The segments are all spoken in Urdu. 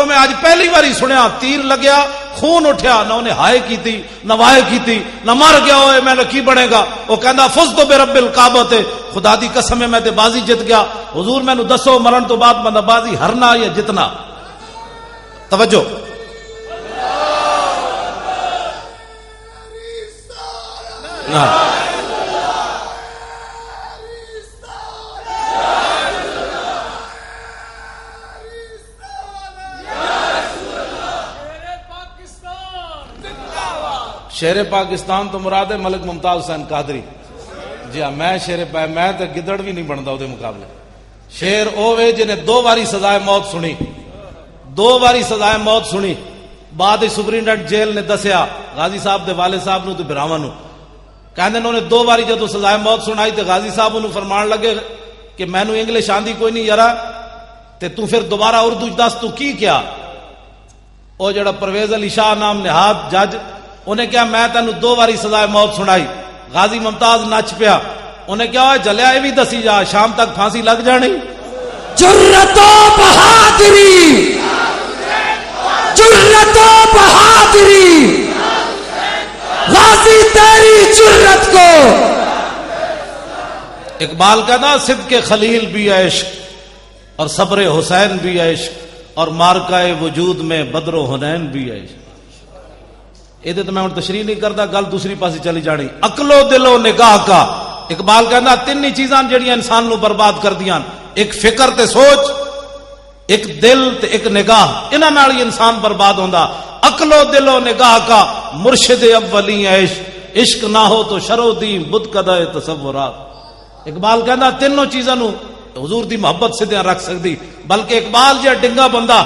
کولوں میں آج پہلی باری سنیا تیر لگیا خون اٹھیا نہ انہیں ہائے کی تھی نہ وائے کی تھی نہ مر گیا ہوئے میں نے کی بنے گا وہ کہندا فزت برب الکعبہ خدا دی قسم ہے میں تے بازی جت گیا حضور میں نو دسو مرن تو بعد بندہ بازی ہرنا یا جتنا توجہ شیر پاکستان تو مراد ہے ملک ممتاز حسین قادری جی ہاں میں شیر میں تو گدڑ بھی نہیں بنتا وہ مقابلے شیر اوے جنہیں 2 باری سزائے موت سنی 2 باری سزائے موت سنی بعد سپرنٹینڈنٹ جیل نے دسیا غازی صاحب دے والد صاحب نو تے براواں نو کہندے انہوں نے 2 باری جدو سزائے موت سنائی تے غازی صاحب انہوں فرمان لگے کہ میں نو انگلش آندی کوئی نہیں یارا تے تو پھر دوبارہ اردو دس تو کی کیا او جڑا پرویز علی شاہ نام نہاد جج انہیں کیا میں تینوں 2 باری سزائے موت سنائی غازی ممتاز نچ پیا انہیں کیا ہوا جلیا یہ بھی دسی جا شام تک پھانسی لگ جانی جرت و بہادری جرت و بہادری غازی تیری جرت کو اقبال کہتا صدق خلیل بھی عشق اور صبر حسین بھی عشق اور مارکہ وجود میں بدر و حنین بھی عشق یہ تو میں تشریح نہیں کرتا گل دوسری پاسی چلی جانی عقل و دل و نگاہ کا اقبال کہنا 3 چیزاں جڑیاں انسان نو برباد کر دیاں ایک فکر تے سوچ ایک دل تے ایک نگاہ انہاں نال ہی انسان برباد ہوندا عقل و دل و نگاہ کا مرشد اولی عشق عشق نہ ہو تو شرو دی بت قدہ تصورات اقبال کہنا 3 چیزاں نو حضور دی محبت سے دیا رکھ سکتی بلکہ اقبال جا ڈنگا بندہ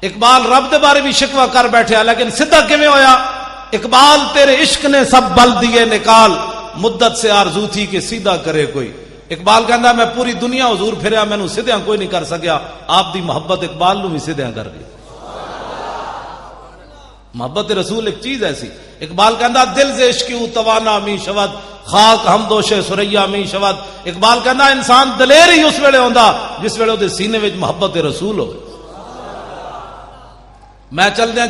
اقبال رب دے بارے بھی شکوہ کر بیٹھے لیکن سدھا کیویں ہویا اقبال تیرے عشق نے سب بل دیے نکال مدت سے آرزو تھی کہ سیدھا کرے کوئی اقبال کہندا میں پوری دنیا حضور پھریا مینوں سیدھا کوئی نہیں کر سکیا آپ دی محبت اقبال نو بھی سیدھا کر گئی محبت رسول ایک چیز ایسی اقبال کہندا دل سے عشق کیوں توانا می شود خاک ہم دوش سریا می شود اقبال کہندا انسان دلیر ہی اس ویلے ہوندا جس ویلے دے سینے وچ محبت رسول ہوئے میں چلدیاں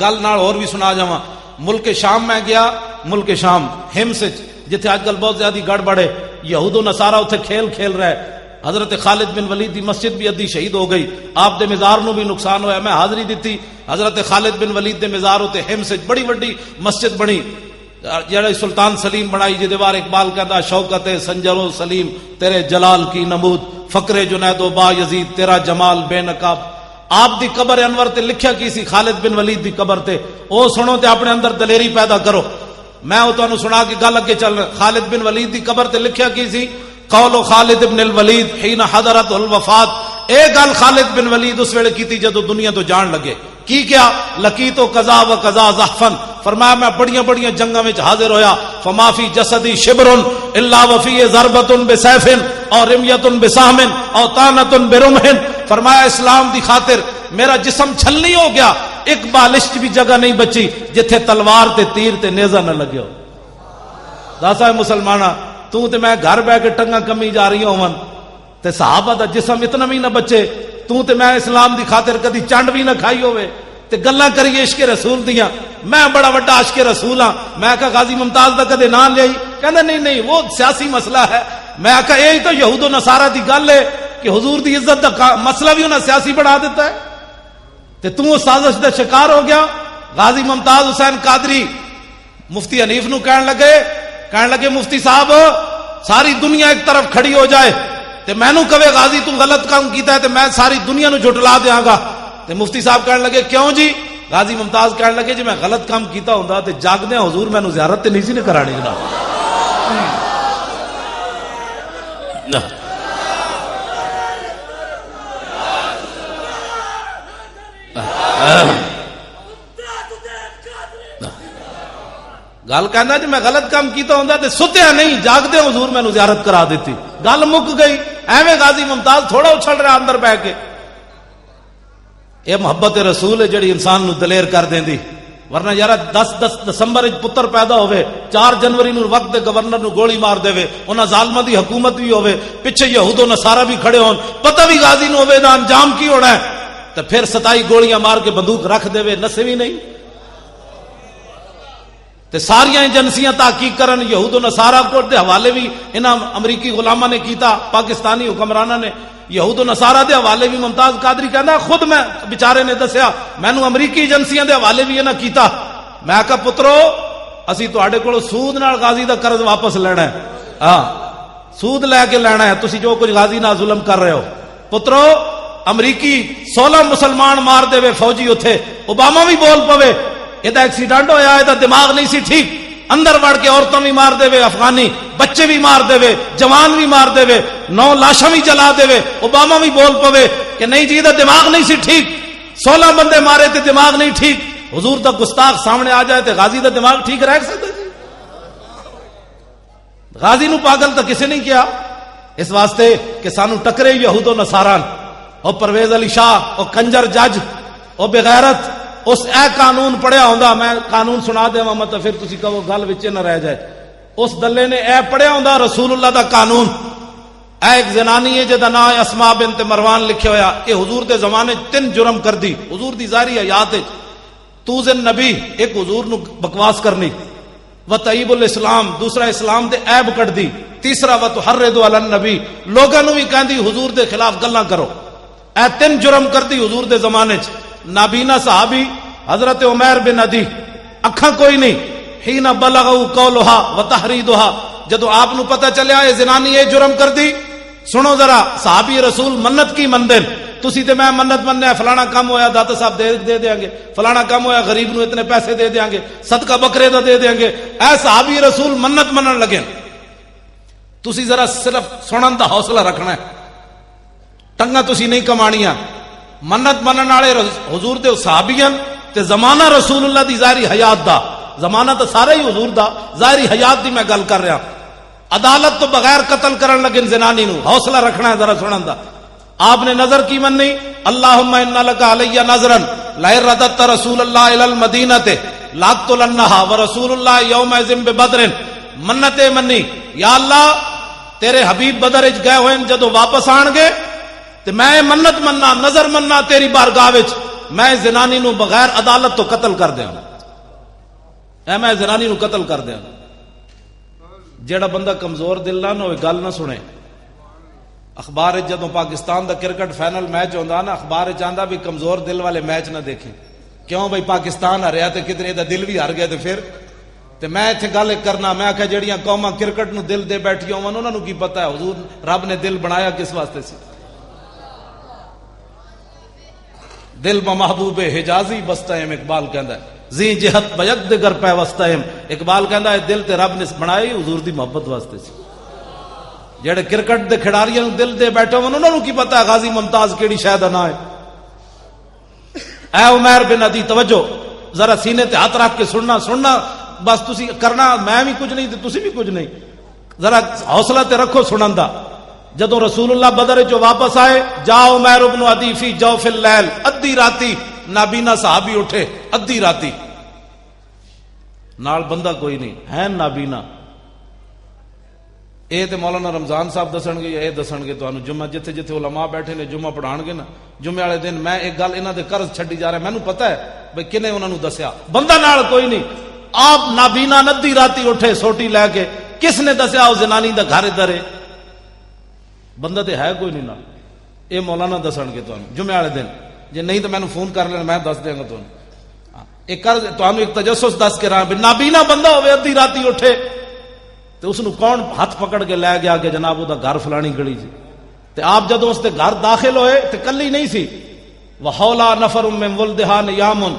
گل نال اور بھی سنا جاواں ملک شام میں گیا ملک شام ہمس جتھے آج کل بہت زیادہ گڑبڑ ہے یہود و نصارہ اتنے کھیل رہے حضرت خالد بن ولید دی مسجد بھی ادھی شہید ہو گئی آپ دے مزار نو بھی نقصان ہویا میں حاضری دیتی حضرت خالد بن ولید دے مزار ہوتے ہمس بڑی وڈی مسجد بنی جڑا سلطان سلیم بنائی جے دیوار اقبال کہتا شوکت سنجر و سلیم تیرے جلال کی نمود فقر جنید و با یزید تیرا جمال بے نقاب آپ دی قبر انور تے لکھیا کی سی خالد بن ولید دی قبر تے او سنو تے اپنے اندر دلیری پیدا کرو میں او تانوں سنا کے گل اگے چل رہا خالد بن ولید دی قبر تے لکھیا کی سی قول خالد بن الولید حين حضرت الوفات اے گل خالد بن ولید اس ویلے کیتی جدو دنیا تو جان لگے کی کیا لقیت قضا و قضا زحفن فرمایا میں بڑیاں جنگاں وچ حاضر ہویا فما فی جسدی شبر الا وفی ضربۃ بسیف اور رمیۃ بسہم اور طعنۃ برمح فرمایا اسلام دی خاطر میرا جسم چھلنی ہو گیا ایک بالشت بھی جگہ نہیں بچی جتھے تلوار تے تیر تے نیزہ نہ لگے ہو داسا مسلمانہ تو تے میں گھر بیٹھ کے ٹنگا کمی جا رہی ہوں تے صحابہ دا جسم اتنا بھی نہ بچے تو تے میں اسلام دی خاطر کدی چنڈ بھی نہ کھائی ہوئے تے گلاں کریے عشق رسول دیاں میں بڑا بڑا عاشق رسول ہاں میں کہا غازی ممتاز دا کدے نام لئی کہندا نہیں وہ سیاسی مسئلہ ہے میں کہا یہی تو یہود و نصارہ دی گل ہے کہ حضور دی عزت دا مسئلہ بھی انہاں سیاسی بنا دیتا ہے تے تو سازش دا شکار ہو گیا غازی ممتاز حسین قادری مفتی حنیف نو کہن لگے مفتی صاحب ساری دنیا ایک طرف کھڑی ہو جائے تے میں نو کہے غازی تو غلط کام کیتا ہے تے میں ساری دنیا نو جھٹلا دیاں گا تے مفتی صاحب کہن لگے کیوں جی غازی ممتاز کہن لگے جی میں غلط کام کیتا ہوندا تے جاگدے حضور میں نو زیارت تے نہیں سی نے کرانی جناب گل کہنا جی میں غلط کام کیتا ہوندا تے ستیا نہیں جاگدے حضور میں نو زیارت کرا دیتی گل مک گئی ایویں غازی ممتاز تھوڑا اچھل رہا اندر بیٹھ کے یہ محبت رسول ہے جڑی انسان نو دلیر کر دیندی ورنہ یار 10 دسمبر پتر پیدا ہوئے 4 جنوری نو وقت دے گورنر نو گولی مار دے انہاں ظالماں دی حکومت بھی ہوئے پیچھے یہود و نصارہ بھی کھڑے ہون پتہ بھی غازی نو ہوئے دا انجام کی ہونا ہے تو پھر 27 گولیاں مار کے بندوق رکھ دے وے نسے بھی نہیں. تے ساریاں ایجنسیاں تحقیق کرن یہود و نصارہ کو دے حوالے بھی انہاں امریکی غلاماں نے کیتا, پاکستانی حکمراناں نے یہود و نصارہ دے حوالے بھی. ممتاز قادری کہندا خود میں بیچارے نے دسیا مینوں امریکی ایجنسیاں دے حوالے بھی انہاں کیتا. میں کہا پترو اسی تواڈے کولوں سود نال غازی دا قرض واپس لینا ہے, ہاں سود لے کے لینا ہے, تسی جو کچھ غازی نال ظلم کر رہے ہو. پترو امریکی 16 مسلمان مار دے وے فوجی اتھے, اوباما بھی بول پوے یہ ایکسیڈنٹ ہویا ہے, دماغ نہیں سی ٹھیک, اندر وڑ کے عورتوں بھی مار دے وے, افغانی بچے بھی مار دے وے, جوان بھی مار دے وے, 9 لاشاں بھی جلا دے وے. اوباما بھی بول پوے کہ نہیں جی دماغ نہیں سی ٹھیک, 16 بندے مارے تے دماغ نہیں ٹھیک. حضور دا گستاخ سامنے آ جائے تے غازی دا دماغ ٹھیک رہ سکتا جی؟ غازی نو پاگل تو کسی نہیں کیا, اس واسطے کہ سانو ٹکرے یہود و نصاران. اور پرویز علی شاہ اور کنجر جج اور بغیرت اس اے قانون پڑھیا ہوندا, میں قانون سنا دے مت پھر تسی کہو گل وچ نہ رہ جائے. اس دلے نے اے پڑھیا ہوندا رسول اللہ دا قانون. اے ایک زنانی ہے جدا نام اسماء بنت مروان لکھیا ہویا, کہ حضور دے زمانے 3 جرم کر دی حضور دی ظاہری حیات وچ. توزن نبی ایک حضور نو بکواس کرنی, وطیب الاسلام دوسرا اسلام دے عیب کٹ دی, تیسرا وتحرض علی النبی لوگاں نو بھی کہندی حضور دے خلاف گلاں کرو. اے 3 جرم کر دی حضور دے زمانے چ. نابینا صحابی حضرت عمیر بن عدی, اکھاں کوئی نہیں, حین بلغوا قولھا وتحریدھا, جدو آپ نو پتہ چلیا اے زنانی اے جرم کر دی. سنو ذرا, صحابی رسول منت کی مندن, تسی تے میں منت مننے فلانا کام ہویا داتا صاحب دے دیاں گے, فلانا کام ہویا غریب نو اتنے پیسے دے دیاں گے, صدقہ بکرے دا دے دیاں گے. اے صحابی رسول منت منن لگے. تسی ذرا صرف سنن دا حوصلہ رکھنا ہے, ٹنگا تسی نہیں کمانیاں. منت منن والے حضور دے صحابیاں تے زمانہ رسول اللہ دی ظاہری حیات دا, زمانہ تو سارا ہی حضور دا, ظاہری حیات دی میں گل کر رہا. عدالت تو بغیر قتل کرن لگے زنانی نو, حوصلہ رکھنا ہے ذرا سنن دا. آپ نے نظر کی مننی, اللہم انا لک علی نظرا لئن رددت رسول اللہ الی المدینہ لاقتلنھا ورسول اللہ یومئذ ببدر. منت منی, یا اللہ تیرے حبیب بدر وچ گئے ہوئے جدو واپس آن گے تے میں منت مننا نظر مننا تیری بارگاہ وچ, میں زنانی نو بغیر عدالت تو قتل کر دیاں. اے میں زنانی نو قتل کر دیاں. جیڑا بندہ کمزور دل نہ ہوئے گل نہ سنے. اخبار جدوں پاکستان دا کرکٹ فائنل میچ ہوندا نا, اخبار چاہندا بھی کمزور دل والے میچ نہ دیکھیں. کیوں بھائی پاکستان ہریا تے کدھر دا دل بھی ہار گیا تے پھر تے میں ایتھے گل کرنا, میں آکھیا جڑیاں قوماں کرکٹ نو دل دے بیٹھیاں ہون انہاں نو کی پتہ ہے حضور رب نے دل بنایا کس واسطے سی. دل بمحبوب حجازی بستہم, اقبال کہندا ہے زی جہت بیک دگر پہ وستہم. اقبال کہندا ہے دل تے رب نے بنائی حضور دی محبت واسطے سی. جڑے کرکٹ دے کھڑاریاں نو دل دے بیٹھے ہون انہاں نو کی پتہ ہے غازی ممتاز کیڑی شے دا نام ہے. اے عمیر بن عدی توجہ ذرا سینے تے ہاتھ رکھ کے سننا بس تسی کرنا, میں بھی کچھ نہیں تے تسی بھی کچھ نہیں, ذرا حوصلہ تے رکھو سنن دا. جدوں رسول اللہ بدر جو واپس آئے, جا عمیر بن عدی فی جوف اللیل, ادھی راتی نابینا صحابی اٹھے, ادھی راتی نال بندہ کوئی نہیں ہے نابینا. اے تے مولانا رمضان صاحب دسن گے, اے دسن گے تانوں جمعہ جتھے جتھے علماء بیٹھے نے جمعہ پڑھان گے نا, جمعے والے دن میں ایک گل انہاں دے قرض چھڈی جا رہا, مینوں پتہ ہے بھئی کنے انہاں نوں دسیا, بندہ نال کوئی نہیں. آپ نابینا ندی راتی اٹھے سوٹی لے کے, کس نے دسیا او زنانی دا گھر ادھر ہے, بندہ تے ہے کوئی نہیں نال. اے مولانا دسن گے تانوں جمعے والے دن, جے نہیں تو مینوں فون کر لینا میں دس دیاں گا تانوں. ایک قرض تانوں ایک تجسس دس کے رہا, نابینا بندہ ہوے ادھی راتی اٹھے تو اس نو کون ہاتھ پکڑ کے لے گیا کہ جناب وہ دا گھر فلانی گلی جی. تے آپ جدوں اس دے گھر داخل ہوئے تے کلی نہیں سی, وحولا نفر من ولدھا نیامن,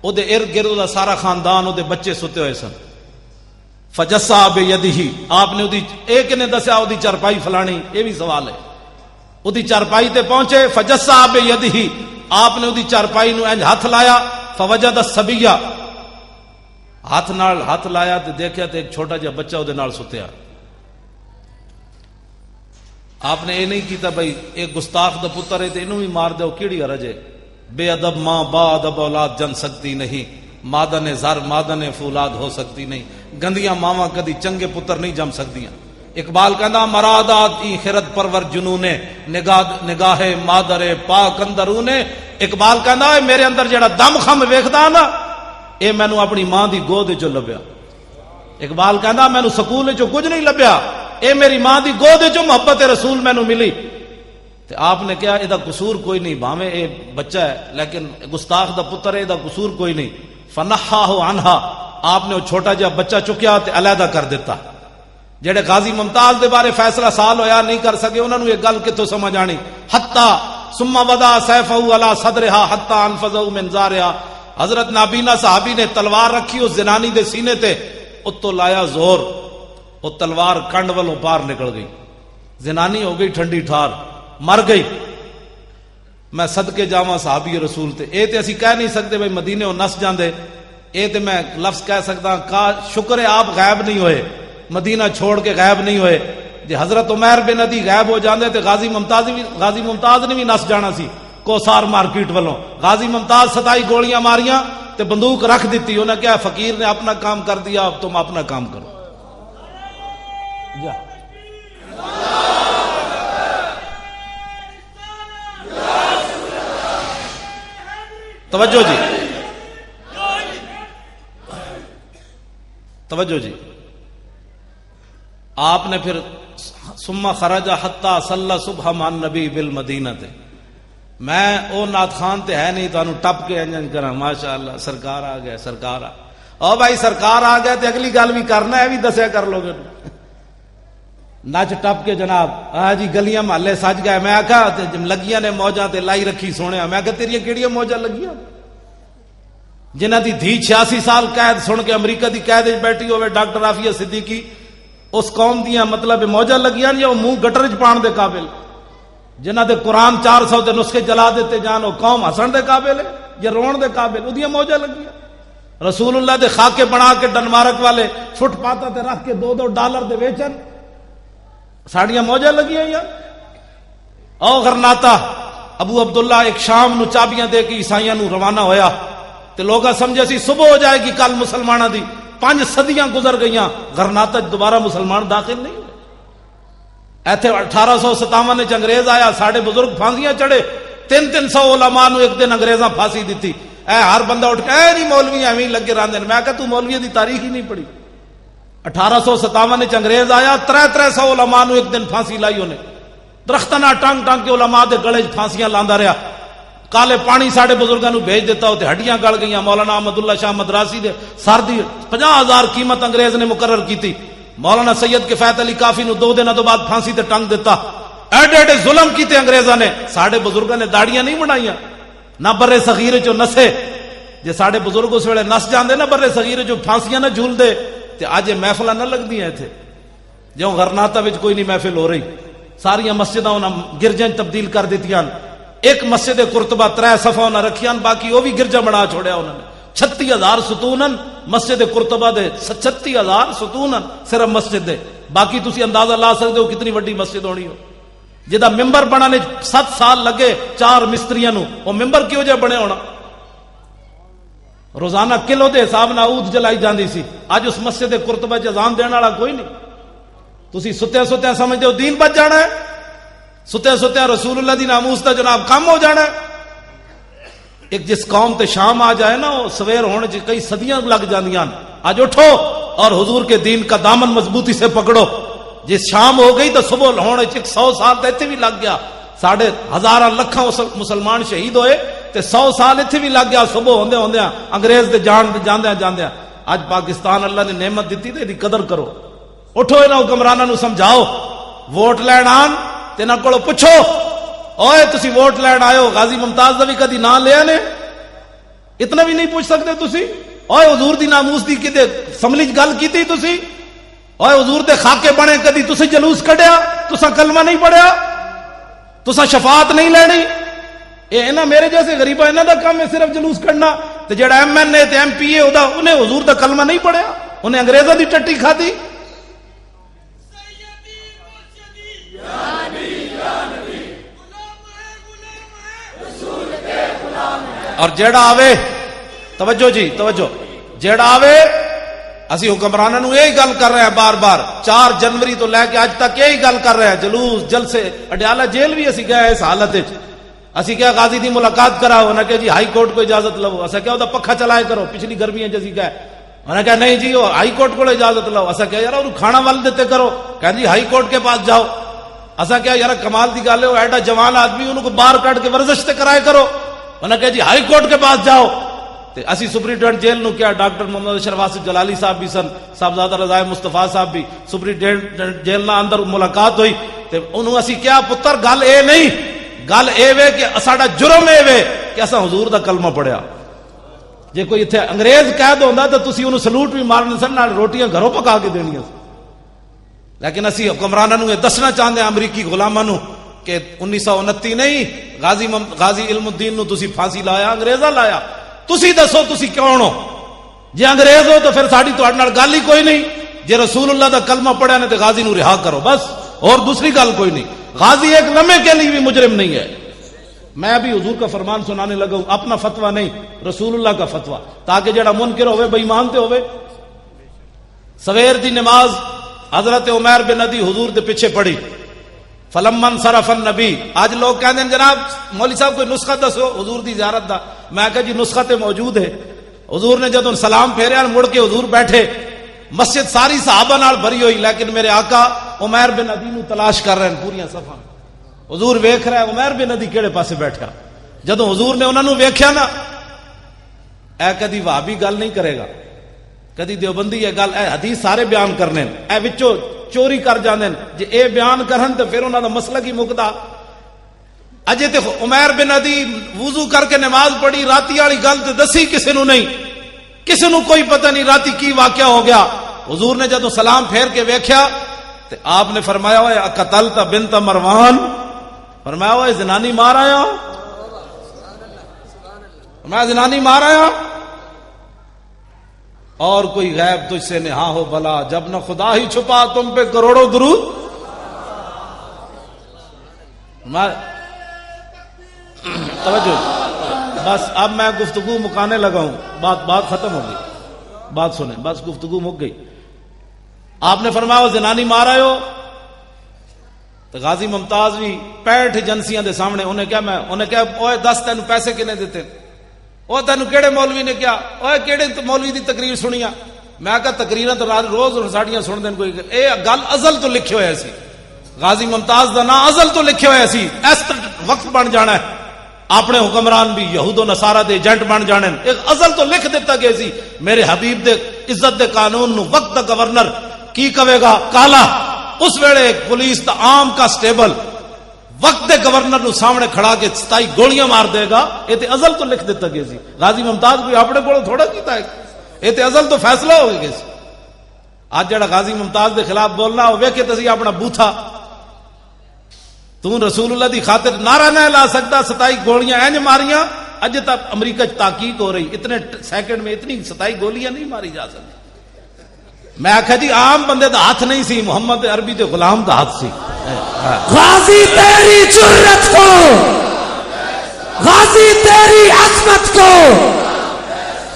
او دے ارد گرد دا سارا خاندان او دے بچے ستے ہوئے سن. فجسا بیدہ, آپ نے ایک نے دسیا او دی چرپائی فلانی, یہ بھی سوال ہے. او دی چرپائی تے پہنچے, فجسا بیدہ, آپ نے او دی چرپائی نو انج ہاتھ لایا, فوجد الصبیہ, ہاتھ نال ہاتھ لایا تے دیکھیا تے ایک چھوٹا جہا بچہ او دے نال ستیا. آپ نے یہ نہیں کیتا بھائی ایک گستاخ دا پتر ہے تے اینوں بھی مار دو, کیڑی حرج ہے. بے ادب ماں با ادب اولاد جن سکتی نہیں, مادن زر مادن فولاد ہو سکتی نہیں. گندیاں ماواں کدی چنگے پتر نہیں جم سکدیاں. اقبال کہندا مرادات ای خرد پرور جنونے نگاہ مادر پاک اندرونے. اقبال کہندا اے میرے اندر جڑا دم خم ویکھدا نا اے مینوں اپنی ماں دی گود وچوں لبیا. اقبال کہندا مینوں سکول وچوں کچھ نہیں لبیا, اے میری ماں دی گود وچوں محبت رسول مینوں ملی. تے آپ نے کہا اے دا قصور کوئی نہیں, بھاویں اے بچہ ہے لیکن گستاخ دا پتر ہے, اے دا قصور کوئی نہیں. فنحاہ عنہا, آپ نے وہ چھوٹا جہا بچہ چکیا تے علیحدہ کر دیتا. جڑے غازی ممتاز دے بارے فیصلہ سال ہویا نہیں کر سکے, انہوں نے یہ گل کتوں سمجھ آنی. حتی ثم وضع سیفہ علی صدرہا حتی انفذہ من زارہا. حضرت نابینا صحابی نے تلوار رکھی اس زنانی دے سینے تے, اتو لایا زور, وہ تلوار کنڈ والوں پار نکل گئی. زنانی ہو گئی ٹھنڈی ٹھار, مر گئی. میں صدقے جاواں صحابی رسول تے. اے تے اسی کہہ نہیں سکتے بھئی مدینے ہو نس جاندے, اے تے میں لفظ کہہ سکتا کا شکر ہے آپ غائب نہیں ہوئے, مدینہ چھوڑ کے غائب نہیں ہوئے. جی حضرت عمیر بن عدی غائب ہو جاندے تے غازی ممتاز نے بھی نس جانا سی کوسار مارکیٹ والوں. غازی ممتاز 27 گولیاں ماریاں تے بندوق رکھ دیتی. انہیں کیا فقیر نے اپنا کام کر دیا, اب تم اپنا کام کرو. جا توجہ جی, توجہ جی. آپ نے پھر ثم خرج حتی صلی صبح مع النبی بالمدینہ تے. میں او نعت خان تے ہے نہیں تانوں ٹپ کے انجن کراں ماشاءاللہ سرکار آ گئے, سرکار آ او بھائی سرکار آ گئے تے اگلی گل بھی کرنا ہے, بھی دسیا کر لو گے. نچ ٹپ کے جناب ہاں جی گلیاں محلے سج گئے. میں آکھا لگیاں نے موجاں تے لائی رکھی سونے. میں کہا تیریاں کیڑیاں موجاں لگیاں جنہ دی دھی 86 سال قید سن کے امریکہ دی قید وچ بیٹھی ہوئے ڈاکٹر عافیہ صدیقی, اس قوم دیاں مطلب موجاں لگیاں یا وہ منہ گٹر وچ پان دے قابل, جنہ دے قرآن 400 دے نسخے جلا دیتے جان, وہ قوم ہسن دے قابل ہے یا رون دے قابل؟ اودیاں موجاں لگیاں. رسول اللہ دے خاکے بنا کے ڈنمارک والے فٹ پاتاں تے رکھ کے $2 دے ویچن, ساڑیاں موجاں لگیاں یا او غرناطہ. ابو عبداللہ ایک شام نو چابیاں دے کے عیسائیاں نو روانہ ہویا تے لوگا سمجھے سی صبح ہو جائے گی کل مسلمانہ دی. 5 صدیاں گزر گئیاں, غرناطہ دوبارہ مسلمان داخل نہیں ہوئے. ایتھے 1857 وچ انگریز آیا, ساڑے بزرگ پھانسیاں چڑھے. 300 علماء نو ایک دن انگریزاں پھانسی دیتی. اے ہر بندہ اٹھ کے اے نہیں مولوی ایویں لگے رہندے. میں کہا تو مولوی دی تاریخ ہی نہیں پڑھی. 1857 وچ انگریز آیا, 300 علماء نو ایک دن پھانسی لائی انہیں. درختاں نال ٹانگ ٹانگ کے علماء دے گلے پھانسیاں لاندا رہیا. کالے پانی ساڑے بزرگاں نو بھیج دیتا ہوتے, ہڈیاں گل گئیاں. مولانا احمد اللہ شاہ مدراسی دے سر دی 50,000 قیمت انگریز نے مقرر کیتی. مولانا سید کفایت علی کافی نو 2 دنوں تو بعد پھانسی تے ٹنگ دیتا. ایڈے ایڈے ظلم کیتے انگریزاں نے. ساڑے بزرگاں نے داڑیاں نہیں بنائیاں, نہ برے صغیر چو نسے. جے ساڑے بزرگ اس ویلے نس جاندے نا برے صغیر چو پھانسیاں نہ جھول دے تے اج محفلاں نہ لگدیاں ایتھے. جو غرناطہ وچ کوئی نہیں محفل ہو رہی, ساریاں مسجداں انہاں گرجاں تبدیل کر دتیاں. ایک مسجد قرطبہ 3 صفحہ انہاں رکھیاں, باقی وہ بھی گرجا بنا چھوڑیا انہوں نے. 36,000 ستونن مسجد قرطبہ دے, 36,000 ستونن صرف مسجد دے. باقی تسی اندازہ لا سکتے ہو کتنی وڈی مسجد ہونی ہو. جدا ممبر بنانے 7 سال لگے 4 مستریاں نو, وہ ممبر کیوں جے بنے ہونا؟ روزانہ کلو دے حساب نال عود جلائی جاندی سی. اج اس مسجد قرطبہ چ اذان دین والا کوئی نہیں. تسی ستیا ستیا سمجھدے ہو دین بچ جانا ہے, ستیا ستیا رسول اللہ دی ناموس دا جناب کم ہو جانا ہے. ایک جس قوم تے شام آ جائے نا, وہ سویر ہونے چ کئی صدیاں لگ جاندیاں. آج اٹھو اور حضور کے دین کا دامن مضبوطی سے پکڑو. جس شام ہو گئی تو صبح ہونے چ 100 سال تے ایتھے بھی لگ گیا. ساڑھے ہزاراں لکھاں مسلمان شہید ہوئے تے 100 سال ایتھے بھی لگ گیا. صبح ہوندے ہوندے انگریز دے جاندے جاندے. اج پاکستان اللہ نے نعمت دیتی تے دی قدر کرو. اٹھو انہاں حکمراناں نو سمجھاؤ, ووٹ لین آن تے نہ کولو پوچھو, اوئے تسی ووٹ لین آئے ہو, غازی ممتاز دا بھی کدی نام لیا نے؟ اتنا بھی نہیں پوچھ سکتے تسی؟ اوئے حضور دی ناموس دی کدے سملی گل کیتی تسی؟ اوئے حضور دے خاکے بنے کدی تسی جلوس کڈیا؟ تساں کلمہ نہیں پڑھیا؟ تساں شفاعت نہیں لینی؟ اے انہاں میرے جیسے غریباں انہاں دا کام ہے صرف جلوس کڈنا. تے جڑا ایم این اے تے ایم پی اے ہودا انہیں حضور دا کلمہ نہیں پڑھیا, انہیں انگریزاں دی ٹٹی کھادی. اور جیڑا آوے, توجہ جی توجہ, جیڑا آوے اسی حکمرانوں نو یہی گل کر رہے ہیں بار بار، 4 جنوری تو لے کے اج تک یہی گل کر رہے ہیں، جلوس جلسے، اڈیالہ جیل بھی اسی گئے اس حالت وچ، اسی کیا غازی دی ملاقات کراؤ، انہاں کہ جی ہائی کورٹ کو اجازت لو، اسا کیا دا پکھا چلائے کرو، پچھلی گرمیاں جسی گئے، انہاں کہا نہیں جی وہ ہائی کورٹ کو اجازت لو، اسا کیا یار انہوں کھانا ول دیتے کرو، کہا جی ہائی کورٹ کے پاس جاؤ، اسا کیا یار کمال دی گل ہے وہ ایڈا جوان آدمی انہوں کو باہر کٹ کے ورزش تے کرائے کرو، انہاں کہا جی ہائی کورٹ کے پاس جاؤ، تے اسی سپرنٹینڈنٹ جیل نو کیا ڈاکٹر محمد اشرف آصف جلالی صاحب بھی سن، صاحبزادہ رضا مصطفیٰ صاحب بھی، سپرنٹینڈنٹ جیل نہ اندر ملاقات ہوئی، تے انہوں اسی کیا پتر گل اے نہیں، گل اے وے کہ ساڈا جرم اے وے کہ اساں حضور دا کلمہ پڑھیا، جے کوئی ایتھے انگریز قید ہوندا تے تسی انہوں سلوٹ بھی مارنے سن، نال روٹیاں گھروں پکا کے دینیاں سن، لیکن اسی حکمراناں نوں یہ دسنا چاہندے ہیں امریکی غلاماں نوں کہ 1929 نہیں غازی علم الدین نوں تسی پھانسی لایا، انگریزاں لایا، تسی دسو تسی کون ہو، جے انگریز ہو تو پھر ساڈی تہاڈے نال گل ہی کوئی نہیں، جے رسول اللہ دا کلمہ پڑھیا نے تے غازی نوں رہا کرو بس، اور دوسری گل کوئی نہیں، غازی ایک لمحے کے لیے بھی مجرم نہیں ہے۔ میں ابھی حضور کا فرمان سنانے لگا ہوں، اپنا فتویٰ نہیں، رسول اللہ کا فتویٰ، تاکہ جڑا منکر ہوئے بے ایمان تے ہوئے۔ سویر دی نماز حضرت عمیر بن ندی حضور دے پیچھے پڑھی، فلما انصرف النبی، آج لوگ کہتے ہیں جناب مولوی صاحب کوئی نسخہ دسو حضور دی زیارت دا، میں کہا جی نسخہ تے موجود ہے، حضور نے جدوں سلام پھیریا مڑ کے حضور بیٹھے، مسجد ساری صحابہ نال بھری ہوئی، لیکن میرے آقا عمیر بن ندی نو تلاش کر رہے ہیں پوریاں صفاں، حضور ویکھ رہا ہے عمیر بن ندی کیڑے پاسے بیٹھا، جدوں حضور نے انہاں نو ویکھیا نا، اے کدی وہابی گل نہیں کرے گا، کدی دیوبندی ہے گل، اے حدیث سارے بیان کرنے، اے وچوں چوری کر جاندے جے اے بیان کرن تے پھر انہاں دا مسئلہ کی مکدا، اجے تے عمیر بن ندی وضو کر کے نماز پڑھی، راتی والی گل تے دسی کسے نو نہیں، کسے نو کوئی پتہ نہیں راتی کی واقعہ ہو گیا، حضور نے جدوں سلام پھیر کے ویکھیا تے آپ نے فرمایا ہوئے قتلت بنت مروان، فرمایا ہوئے زنانی مار آیا، فرمایا زنانی مار آیا، اور کوئی غیب تجھ سے نہا ہو بھلا، جب نہ خدا ہی چھپا تم پہ کروڑوں درود، توجہ بس اب میں گفتگو مکانے لگا ہوں، بات ختم ہو گئی، بات سنیں بس گفتگو مک گئی۔ آپ نے فرمایا زنانی مار آئے ہو، تو غازی ممتاز بھی 65 ایجنسیاں دے سامنے انہیں کیا اوے دس تینوں پیسے کنے دیتے، وہ تینوں کیڑے مولوی نے کیا، اوے کیڑے مولوی دی تقریر سنیا، میں کہا تقریراں تو روز ساڈیاں سن دین، کوئی اے گل ازل تو لکھے ہوئے سی، غازی ممتاز دا نا ازل تو لکھے ہوئے سی، اس وقت بن جانا ہے، اپنے حکمران بھی یہود و نصارہ دے ایجنٹ بن جانے، ایک ازل تو لکھ دیتا گیا سی، میرے حبیب دے عزت دے قانون نو وقت دا گورنر کی کہے گا کالا، اس ویلے ایک پولیس دا عام کا سٹیبل وقت دے گورنر نو سامنے کھڑا کے 27 گولیاں مار دے گا، یہ تے ازل تو لکھ دیتا گیا سی، غازی ممتاز کوئی اپنے کو تھوڑا کیتا ہے، یہ تے ازل تو فیصلہ ہو گیا سی۔ آج جڑا غازی ممتاز دے خلاف بولنا ہو ویکھے تسی اپنا بوتھا، تو رسول اللہ دی خاطر نعرہ نہ لا سکتا، 27 گولیاں اینج ماریاں، اج تک امریکہ تحقیق ہو رہی، اتنے سیکنڈ میں اتنی 27 گولیاں نہیں ماری جا سکتی۔ میں آخا جی عام بندے دا ہاتھ نہیں سی، محمد عربی دے غلام دا ہاتھ سی۔ غازی تیری جرت کو، غازی تیری عظمت کو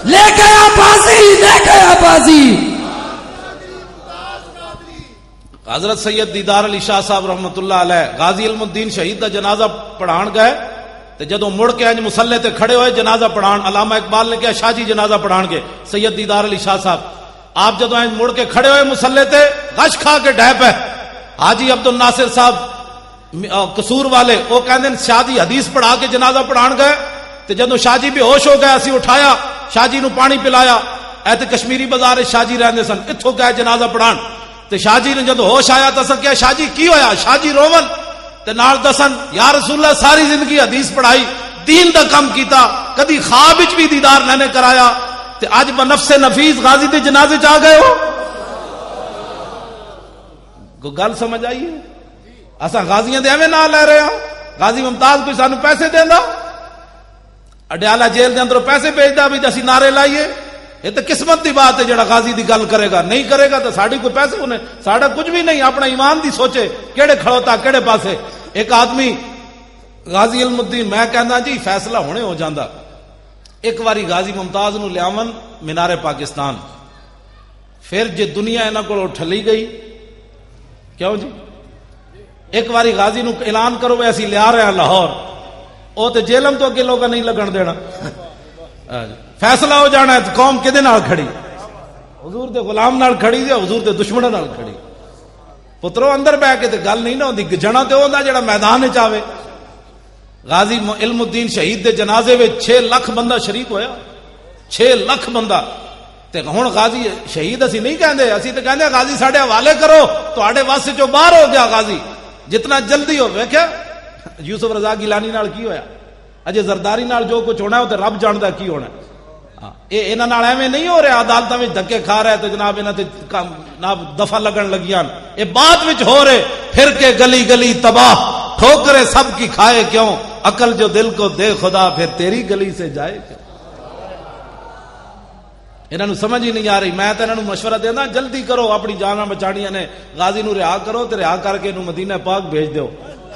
لے گیا بازی، لے گیا بازی۔ حضرت سید دیدار علی شاہ صاحب رحمت اللہ علیہ غازی علم الدین شہید دا جنازہ پڑھان گئے، تے جدوں مڑ کے انج مصلے تے کھڑے ہوئے جنازہ پڑھان، علامہ اقبال نے کہا شاہ جی جنازہ پڑھان گے، سید دیدار علی شاہ صاحب آپ جدوں انج مڑ کے کھڑے ہوئے مصلے تے غش کھا کے ڈہ پے، حاجی عبد الناصر صاحب قصور والے وہ کہندے شاہ جی حدیث پڑھا کے جنازہ پڑھان گئے، تے جدوں شاہ جی بے ہوش ہو گئے اسی اٹھایا، شاہ جی نو پانی پلایا، اے تے کشمیری بازار شاہ جی رہندے سن، اتھوں گئے جنازہ پڑھان، تے شاہ جی نے جدوں ہوش آیا تو اساں کہا شاہ جی کی ہویا، شاہ جی روون تے نال دسن یا رسول اللہ ساری زندگی حدیث پڑھائی، دین دا کم کیتا، کدی خواب وچ بھی دیدار نہ نے کرایا، تے اج بنفس نفیس غازی دے جنازے چ آ گئے ہو، کو گل سمجھ آئی ہے؟ اساں غازیاں دے ایویں نہ لے رہے ہاں، غازی ممتاز کوئی سانو پیسے دیندا، اڈیالہ جیل دے اندروں پیسے بھیجدا بھی اسی نعرے لائیے، یہ تو قسمت دی بات ہے جڑا غازی دی گل کرے گا، نہیں کرے گا تو ساڑی کوئی پیسے انہیں، ساڑا کچھ بھی نہیں، اپنا ایمان دی سوچے کیڑے کھڑوتا کیڑے پاسے۔ ایک آدمی غازی علم الدین میں کہنا جی فیصلہ ہونے ہو جاندہ، ایک واری غازی ممتاز نو لیاون مینار پاکستان، پھر جی دنیا انہاں کو ٹھلی گئی کیوں جی ایک باری غازی نو اعلان کرو وے اسی لیا رہے ہیں لاہور او تے جیلم تو اگے لوگا نہیں لگن دینا فیصلہ ہو جانا ہے تو قوم کدے نال کھڑی حضور دے غلام نال کھڑی تے حضور دے دشمناں نال کھڑی پترو اندر بہ کے تے گل نہیں نہ ہوندی جنا تے ہوندا جڑا میدان وچ آوے غازی علم الدین شہید دے جنازے وچ 6 لاکھ بندہ شریک ہویا 6 لاکھ بندہ تے ہن غازی شہید اسی نہیں کہندے اسی تے کہندے غازی ساڈے حوالے کرو تواڈے واسطے جو باہر ہو گیا غازی جتنا جلدی ہو ویکھیا یوسف رضا گیلانی نال کی ہویا اجے زرداری نال جو کچھ ہونا ہے وہ تے رب جاندا کی ہونا ہے اے انہاں نال ایویں نہیں ہو رہا عدالتاں وچ دھکے کھا رہا ہے تے جناب انہاں تے جناب دفع لگن لگیاں اے بعد وچ ہو رہے پھر کے گلی گلی تباہ ٹھوکرے سب کی کھائے کیوں عقل جو دل کو دے خدا پھر تیری گلی سے جائے کیوں انہاں نوں سمجھ ہی نہیں آ رہی میں تے انہاں نوں مشورہ دیندا جلدی کرو اپنی جاناں بچاڑیاں نے غازی نوں رہا کرو تے رہا کر کے انہوں مدینہ پاک بھیج دیو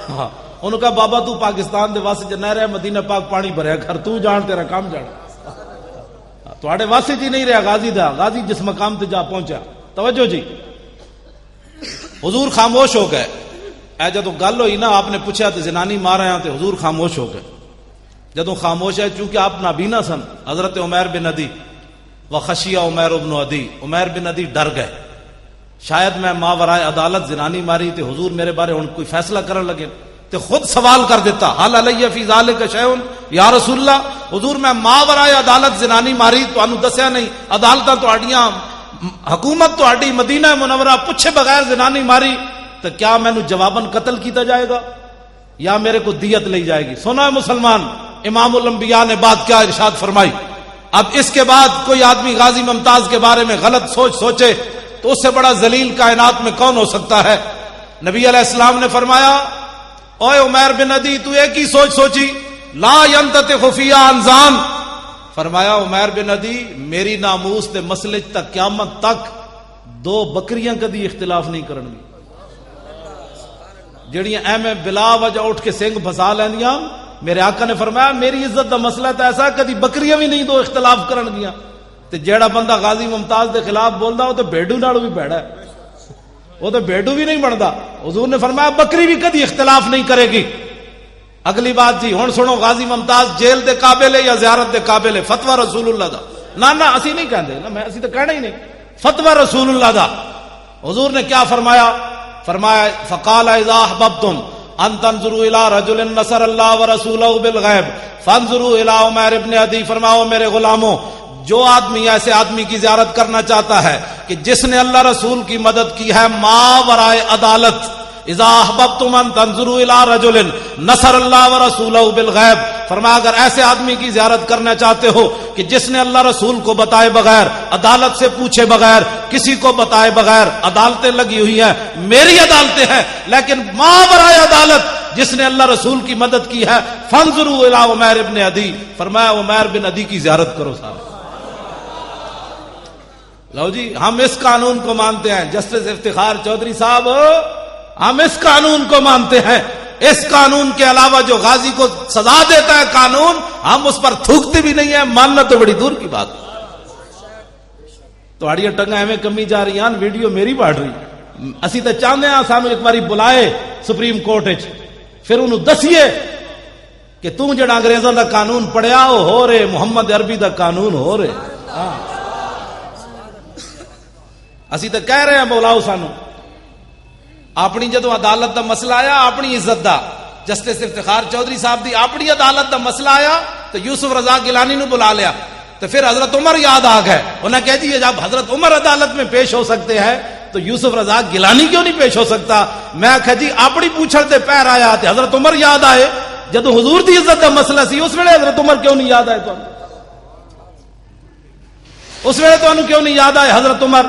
ہاں انہوں کہا بابا تو پاکستان دے واسطے نہ رہے مدینہ پاک پانی بھریا گھر تو جان تیرا کام جان تواڈے واسطے جی نہیں رہا غازی دا غازی جس مقام تے جا پہنچا توجہ جی حضور خاموش ہو گئے اے جدوں گل ہوئی نا آپ نے پوچھا تے زنانی مارا ہیں تے حضور خاموش ہو گئے جدوں خاموش ہے چونکہ آپ نابینا سن حضرت عمیر بن عدی وخشیہ عمیر بن عدی عمیر بن عدی ڈر گئے شاید میں ماورائے عدالت زنانی ماری تے حضور میرے بارے ہن کوئی فیصلہ کرن لگے تے خود سوال کر دیتا حل علیہ فی ذالک شیء یا رسول اللہ حضور میں ماورائے عدالت زنانی ماری تانوں دسیا نہیں عدالتاں تہاڈیاں حکومت تہاڈی مدینہ منورہ پوچھے بغیر زنانی ماری تو کیا مینوں جواباً قتل کیتا جائے گا یا میرے کو دیت لی جائے گی سنا ہے مسلمان امام الانبیاء نے بات کیا ارشاد فرمائی اب اس کے بعد کوئی آدمی غازی ممتاز کے بارے میں غلط سوچے تو اس سے بڑا ذلیل کائنات میں کون ہو سکتا ہے نبی علیہ السلام نے فرمایا اوے عمیر بن عدی تو ایک ہی سوچی لا ينتطق فی انزان فرمایا عمیر بن عدی میری ناموس تے مسئلے تک قیامت تک 2 بکریاں کدی اختلاف نہیں کرن گی جڑیاں ایویں بلا وجہ اٹھ کے سنگ پھسا لیندیاں میرے آقا نے فرمایا میری عزت دا مسئلہ تو ایسا کدی بکریاں بھی نہیں 2 اختلاف کرن گیاں تے جیڑا بندہ غازی ممتاز دے خلاف بولدا وہ تے بھیڈو نال بھی بھڑا ہے وہ تو بھیڈو بھی نہیں بنتا حضور نے فرمایا بکری بھی کدی اختلاف نہیں کرے گی اگلی بات جی ہن سنو غازی ممتاز جیل دے قابل ہے یا زیارت دے قابل ہے فتوی رسول اللہ دا نہ اسی نہیں کہندے نا میں اسی تو کہنا ہی نہیں فتوی رسول اللہ دا حضور نے کیا فرمایا فقال اذا احببتم ان تنظروا الى رجل نصر اللہ ورسولہ بالغیب فانظروا الى عمیر ابن عدی فرماؤ میرے غلاموں جو آدمی ایسے آدمی کی زیارت کرنا چاہتا ہے کہ جس نے اللہ رسول کی مدد کی ہے ماورائے عدالت اذا احببتم ان تنظروا الى رجل نصر اللہ ورسولہ بالغیب فرمایا اگر ایسے آدمی کی زیارت کرنا چاہتے ہو کہ جس نے اللہ رسول کو بتائے بغیر عدالت سے پوچھے بغیر کسی کو بتائے بغیر عدالتیں لگی ہوئی ہیں میری عدالتیں ہیں لیکن ماورائے عدالت جس نے اللہ رسول کی مدد کی ہے فانظروا الى عمیر ابن عدی فرمایا عمیر بن عدی کی زیارت کرو صاحب لو جی ہم اس قانون کو مانتے ہیں جسٹس افتخار چودھری صاحب ہم اس قانون کو مانتے ہیں اس قانون کے علاوہ جو غازی کو سزا دیتا ہے قانون ہم اس پر تھوکتے بھی نہیں ہیں ماننا تو بڑی دور کی بات تہاڑی ٹنگا ایویں کمی جا رہی ہیں ویڈیو میری بڑھ رہی اسی تو چاہتے ہیں سانو ایک باری بلائے سپریم کورٹ پھر انہوں دسیے کہ تم جڑا انگریزاں دا قانون پڑھیا وہ ہو رہے محمد عربی دا قانون ہو رہے اسی تو کہہ رہے ہیں بولاؤ سانو اپنی جدو عدالت دا مسئلہ آیا اپنی عزت دا جسٹس افتخار چودھری صاحب دی اپنی عدالت دا مسئلہ آیا تو یوسف رضا گیلانی نو بلا لیا تو پھر حضرت عمر یاد آ گئے انہیں کہہ دیے جب حضرت عمر عدالت میں پیش ہو سکتے ہیں تو یوسف رضا گیلانی کیوں نہیں پیش ہو سکتا میں کہا جی اپنی پوچھل تے پیر آیا تے حضرت عمر یاد آئے جدو حضور دی عزت دا مسئلہ سی اس ویلے حضرت عمر کیوں نہیں یاد آئے تو اس ویلے تو کیوں نہیں یاد آئے حضرت عمر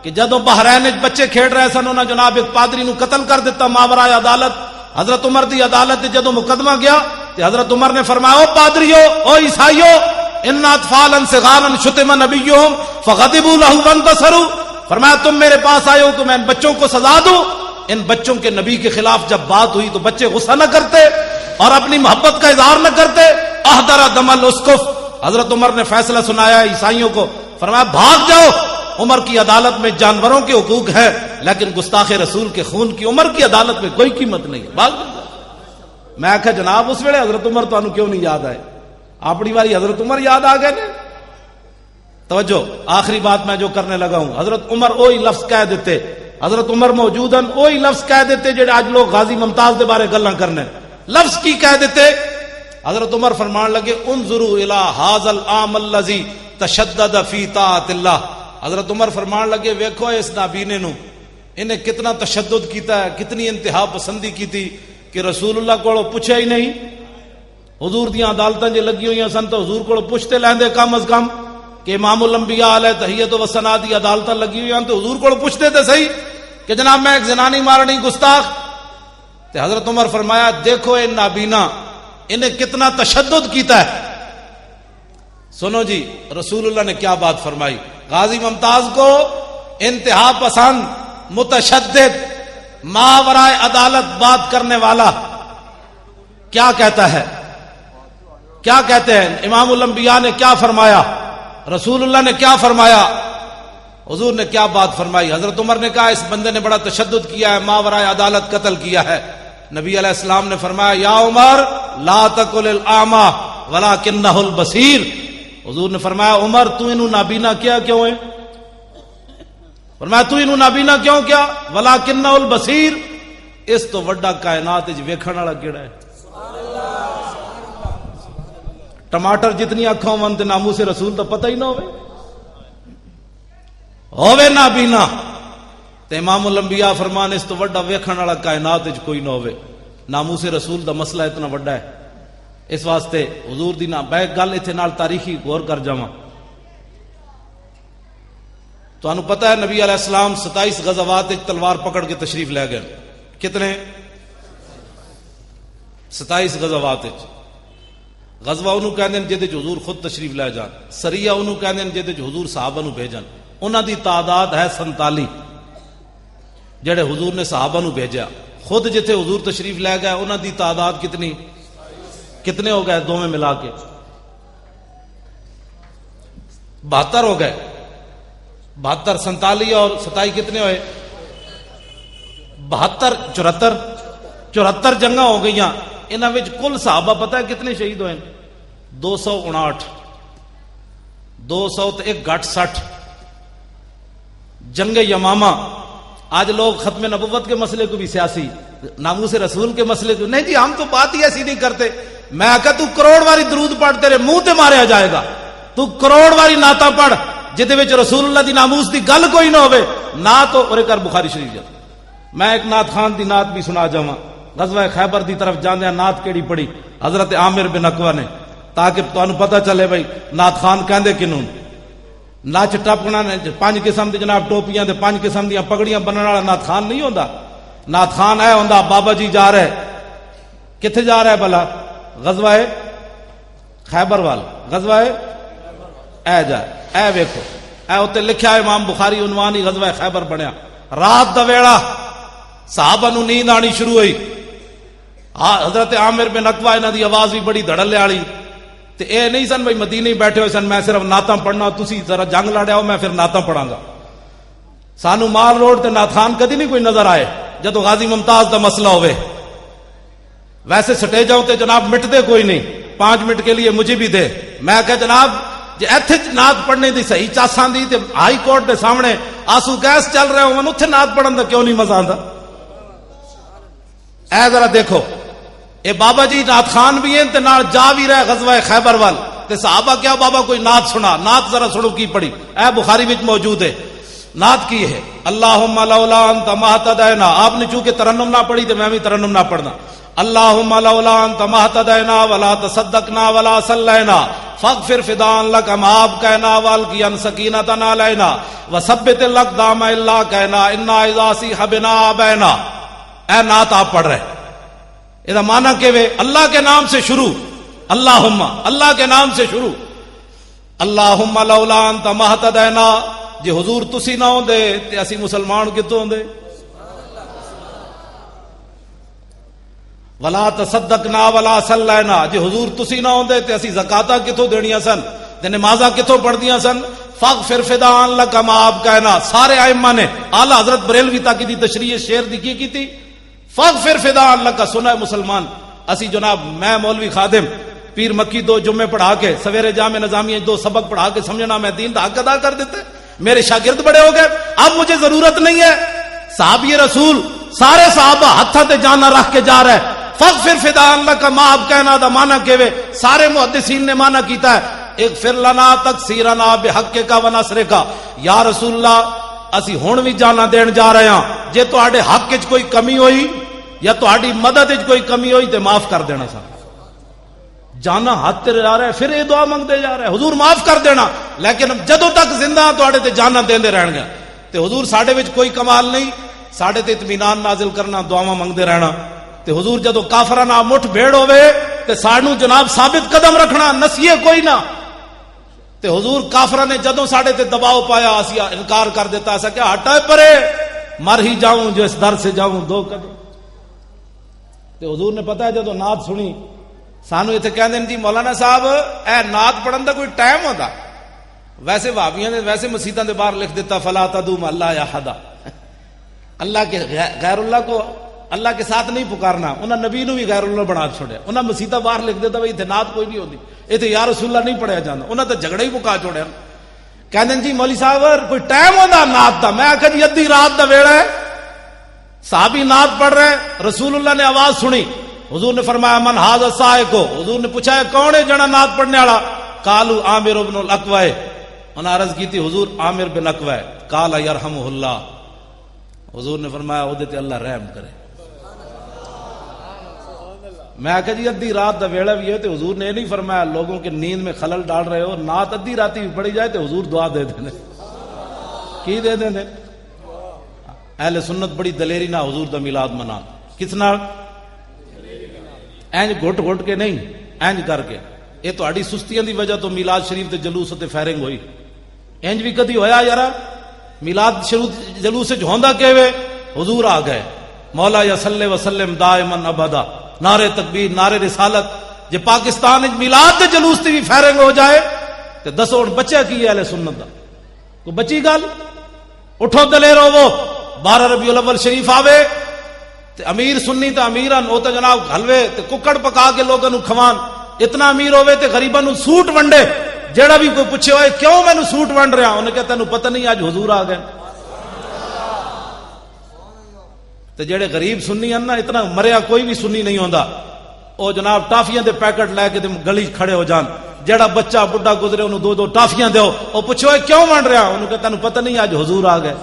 کہ جدو بحرین بچے کھیڑ رہے سن انہوں نے جناب ایک پادری نو قتل کر دیتا ماورائے عدالت حضرت عمر دی عدالت جدو مقدمہ گیا تو حضرت عمر نے فرمایا او پادریو او عیسائیو ان اطفالا صغارا شتم نبیہم فغضبوا له وانتصروا فرمایا تم میرے پاس آئے ہو تو میں ان بچوں کو سزا دوں ان بچوں کے نبی کے خلاف جب بات ہوئی تو بچے غصہ نہ کرتے اور اپنی محبت کا اظہار نہ کرتے احضر دم الاسقف حضرت عمر نے فیصلہ سنایا عیسائیوں کو فرمایا بھاگ جاؤ عمر کی عدالت میں جانوروں کے حقوق ہے، لیکن گستاخ رسول کے خون کی عمر کی عدالت میں کوئی قیمت نہیں ہے۔ میں آخا جناب اس ویلے حضرت عمر تانوں کیوں نہیں یاد آئے؟ اپنی باری حضرت عمر یاد آ گئے نے۔ توجہ، آخری بات میں جو کرنے لگا ہوں، حضرت عمر وہی لفظ کہہ دیتے، حضرت عمر موجود ہیں وہی لفظ کہہ دیتے جڑے آج لوگ غازی ممتاز دے بارے گلاں کرنے، لفظ کی کہہ دیتے۔ حضرت عمر فرمان لگے انظروا الی ھذا العام الذی تشدد فی طاعت اللہ۔ حضرت عمر فرمان لگے ویکھو اس نابینے نو، انہیں کتنا تشدد کیتا ہے، کتنی انتہا پسندی کی تھی کہ رسول اللہ کو پوچھا ہی نہیں۔ حضور دیاں عدالتاں جے لگی ہوئی سن تو حضور کو پوچھتے لیندے کم از کم کہ امام الانبیاء علیہ تحیت و ثنا دی عدالتاں لگی ہوئی ہیں تو حضور کو پوچھتے تھے صحیح کہ جناب میں ایک زنانی مارنی گستاخ۔ تو حضرت عمر فرمایا دیکھو اے نابینا انہیں کتنا تشدد کیتا ہے۔ سنو جی رسول اللہ نے کیا بات فرمائی، غازی ممتاز کو انتہا پسند، متشدد، ماورائے عدالت بات کرنے والا کیا کہتا ہے، کیا کہتے ہیں؟ امام الانبیاء نے کیا فرمایا، رسول اللہ نے کیا فرمایا، حضور نے کیا بات فرمائی؟ حضرت عمر نے کہا اس بندے نے بڑا تشدد کیا ہے، ماورائے عدالت قتل کیا ہے۔ نبی علیہ السلام نے فرمایا یا عمر لا تقل الاعمى ولکنہ البصیر۔ حضور نے فرمایا عمر تو انہوں نابینا کیا کیوں ہے؟ فرمایا تو انہوں نابینا کیوں کیا؟ ولکنہ البصیر، اس تو وڈا کائنات وچ ویکھن والا کیڑا ہے؟ ٹماٹر جتنی اکھاں ہون تے ناموس رسول تو پتہ ہی نہ ہوے نابینا تے امام الانبیاء فرمان اس تو وڈا ویکھن والا کائنات وچ کوئی نہ ہوے۔ ناموس رسول دا مسئلہ اتنا وڈا ہے، اس واسطے حضور دی نا بیک گل ایتھے نال تاریخی غور کر جاواں۔ تانوں پتہ ہے نبی علیہ السلام 27 غزوات وچ تلوار پکڑ کے تشریف لے گئے، کتنے؟ 27 غزوات وچ۔ غزوہ انہوں کہندے جے وچ حضور خود تشریف لے جان، سریہ انہوں کہندے جے وچ حضور صحابہ نو بھیجن، انہاں دی تعداد ہے 47 جڑے حضور نے صحابہ نو بھیجا۔ خود جتھے حضور تشریف لے گئے انہاں دی تعداد کتنی؟ کتنے ہو گئے دونوں ملا کے؟ 72 ہو گئے۔ 72 47 اور 27 کتنے ہوئے؟ 72 74 جنگاں ہو گئیاں۔ انہاں وچ کل صحابہ پتہ ہے کتنے شہید ہوئے؟ 259۔ 200 تے ایک گھٹ 60۔ جنگ یمامہ، آج لوگ ختم نبوت کے مسئلے کو بھی سیاسی، ناموس رسول کے مسئلے کو نہیں جی ہم تو بات ہی ایسی نہیں کرتے۔ میں آکا تو کروڑ واری درود پڑھ تیرے منہ تے ماریا جائے گا، تو کروڑ واری نعتاں پڑھ جدے وچ رسول اللہ دی ناموس دی گل کوئی نہ ہوے، نعت اور کر بخاری شریف جا۔ میں ایک نعت خان دی نعت بھی سنا جاواں، غزوہ خیبر دی طرف جاندیاں نعت کیڑی پڑھی حضرت عامر بن عقبہ نے، تاکہ تانوں پتہ چلے بھائی نعت خان کہندے کنوں۔ نچ ٹپنا 5 قسم دی جناب ٹوپیاں تے 5 قسم دیاں پگڑیاں بننے والا نعت خان نہیں ہوندا۔ نعت خان اے ہوندا بابا جی جا رہے، کتھے جا رہا ہے بھلا؟ غزوہ خیبر وال، غزوہ اے جا اے ویکھو اے اوتے لکھیا ہے امام بخاری عنوان ہی غزوہ خیبر بنیا۔ رات دا ویڑا صحابہ نو نیند آنی شروع ہوئی، حضرت عامر بن عقبہ انہاں دی آواز بھی بڑی دھڑلے والی، تے اے نہیں سن بھائی مدینے بیٹھے ہوئے سن میں صرف نعتاں پڑھنا، تسی ذرا جنگ لڑیا ہو میں پھر نعتاں پڑھاں گا۔ سانو مال روڈ تے نعت خان کدی نہیں کوئی نظر آئے جدو غازی ممتاز دا مسئلہ ہوئے۔ ویسے سٹیجاں تے جناب مٹتے کوئی نہیں، 5 منٹ کے لیے مجھے بھی دے۔ میں کہ جناب جے ایتھے نعت پڑھنے دی صحیح چاساں دی تے ہائی کورٹ دے سامنے آنسو گیس چل رہے ہون اوتھے نعت پڑھن دا کیوں نہیں مزہ آندا؟ اے ذرا دیکھو اے بابا جی نعت خان بھی ہیں تے نال جا بھی رہے غزوہ خیبر وال، تے صحابہ کیا بابا کوئی نعت سنا، نعت ذرا سنو کی پڑھی، اے بخاری وچ موجود ہے۔ نعت کی ہے اللہم لولا انت ما اہتدینا، آپ نے چونکہ ترنم نہ پڑھی تو میں بھی ترنم نہ پڑھنا۔ اللہم لولا انت ما اہتدینا ولا تصدقنا ولا صلینا فاغفر فداء لک، معاف کہنا والقیا سکینۃ علینا وثبت الاقدام الا کہنا انا اذا صیح بنا ابینا۔ اے نعت آپ پڑھ رہے، یہ معنی کہ اللہ کے نام سے شروع، اللہم اللہ کے نام سے شروع، اللہم لولا انت ما اہتدینا، جے حضور تسی نہ ہوندے تے اسی مسلمان کتوں ہوندے؟ ولا تصدقنا ولا صلینا، جے حضور تسی نہ ہوندے تے اسی زکاتاں کتوں دینیاں سن تے نمازاں کتوں پڑھدیاں سن؟ فاغفر فدان لک ما آپ کہنا. سارے ائمہ نے اعلی حضرت بریلوی تک دی تشریح شعر دی کی تھی. فاغفر فدان لک سنا مسلمان. اسی جناب میں مولوی خادم پیر مکی 2 جمعے پڑھا کے سویرے جامع نظامیہ 2 سبق پڑھا کے سمجھنا میں دین دا حق ادا کر دیتے. میرے شاگرد بڑے ہو گئے, اب مجھے ضرورت نہیں ہے. صحابی رسول سارے صحابہ ہتھاں تے جانا رکھ کے جا رہے. فاغفر فدان لک ما آپ کہنا دا معنی کیوے سارے محدثین نے معنی کیتا ہے. ایک فر لنا تکسیرنا بحق کا و نصر کا. یا رسول اللہ اسی ہن بھی جانا دین جا رہے ہاں, جے تواڈے حق وچ کوئی کمی ہوئی یا تواڈی مدد وچ کوئی کمی ہوئی تے معاف کر دینا. سا جانا ہاتھ تے جا رہا ہے, پھر یہ دعا منگتے جا رہے حضور معاف کر دینا, لیکن جدوں تک زندہ تواڈے تے جانا دیندے رہن گے. تے حضور ساڈے وچ کوئی کمال نہیں, ساڈے تے اطمینان نازل کرنا, دعاواں منگتے رہنا. تے حضور جدوں کافراں نال مٹھ بھیڑ ہوے تے سانو جناب ثابت قدم رکھنا, نسیے کوئی نہ. تے حضور کافراں نے جدوں ساڈے تے دباؤ پایا اسی انکار کر دیتا, ایسا کہ ہٹا پرے مر ہی جاؤں جو اس در سے جاؤں 2 قدم. تے حضور نے پتا ہے جدوں نعت سنی سانو اتنے کہہ دیں جی مولانا صاحب اے نعت پڑھن دا کوئی ٹائم ہوتا. ویسے بھابیاں نے ویسے مسیتاں دے باہر لکھ دیتا فلا تدعو اللہ یا حدا, اللہ کے غیر اللہ کو اللہ کے ساتھ نہیں پکارنا. انہاں نبی نو بھی غیر اللہ بنا چھوڑیا. انہاں مسیتاں باہر لکھ دیتا بھائی اتنے نعت کوئی نہیں ہوتی, اتنے یا رسول اللہ نہیں پڑھیا جاتا. انہاں تے جھگڑے ہی مکا چھوڑیا. کہندے جی مولوی صاحب کوئی ٹائم ہوتا نعت دا. میں آکھا جی ادھی رات دا ویڑا ہے, صحابی نعت پڑھ رہے, رسول اللہ نے آواز سنی, حضور نے فرمایا من ھذا السائق. حضور نے پوچھا ہے کون ہے جنا نعت پڑھنے والا؟ قالوا عامر بن الاقوع. انہوں نے عرض کی تھی حضور عامر بن اقوع. قال یرحمہ اللہ. حضور نے فرمایا اودے تے اللہ رحم کرے. میں کہا جی ادھی رات دا ویڑا بھی ہے تو حضور نے یہ نہیں فرمایا لوگوں کے نیند میں خلل ڈال رہے ہو, نعت ادھی راتی بھی پڑھی جائے تو حضور دعا دے دیں. کی دے دیں؟ اہل سنت بڑی دلیری نہ حضور دا میلاد منا. کس نال؟ اینج گھٹ گھٹ کے نہیں, اینج کر کے. یہ تہاڈی سستیاں دی وجہ تو میلاد شریف تے جلوس تے فائرنگ ہوئی. اینج بھی کدی ہویا یارا میلاد شریف جلوس وچ ہوندا کیویں؟ حضور آ گئے مولا یا صلی وسلم دائما ابدا, نعرے تکبیر نعرے رسالت. جے پاکستان وچ میلاد دے جلوس تے بھی فائرنگ ہو جائے تے دسو ہن بچیا کی ہے اہل سنت دا؟ کوئی بچی گل؟ اٹھو دلیر ہوو. 12 ربیع الاول شریف آوے تے امیر سنی تے امیران او تے جناب حلوے تے ککڑ پکا کے لوگاں نو کھوان. اتنا امیر ہوے تے غریباں نو سوٹ ونڈے. جیڑا بھی کوئی پوچھے ہوئے کیوں مینوں سوٹ ونڈ رہا, انہیں کہا تینوں پتہ نہیں اج حضور آ گئے. تے جیڑے غریب سنی ہیں نا, اتنا مریا کوئی بھی سنی نہیں ہوندا, او جناب ٹافیاں دے پیکٹ لے کے گلی کھڑے ہو جان. جیڑا بچہ بڈھا گزرے انہوں 2 ٹافیاں دیو, او پوچھے ہوئے کیوں ونڈ رہا, انہوں کہا تینوں پتہ نہیں اج حضور آ گئے.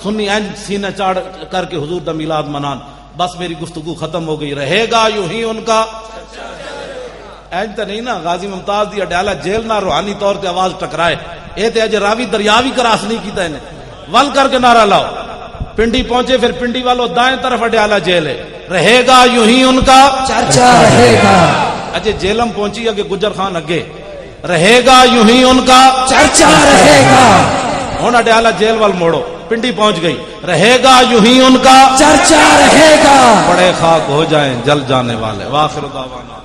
سنی اینج سینہ چاڑ کر کے حضور دا میلاد منان. بس میری گفتگو ختم ہو گئی. رہے گا یوں ہی ان کا اینج تو نہیں نا غازی ممتاز دی اڈیالہ جیل نہ روحانی طور تے آواز ٹکرائے. اے تے اج راوی دریا بھی کراس نہیں کیتا انہیں. ول کر کے نعرہ لاؤ. پنڈی پہنچے پھر پنڈی والوں دائیں طرف اڈیالہ جیل ہے. رہے گا یوں ہی ان کا چرچا رہے گا. اجے جیلم پہنچی اگے گجر خان اگے. رہے گا یوں ہی ان کا چرچا رہے گا. ہن اڈیالہ جیل وال موڑو. پنڈی پہنچ گئی. رہے گا یوں ہی ان کا چرچا رہے گا. بڑے خاک ہو جائیں جل جانے والے. واخر دعوانا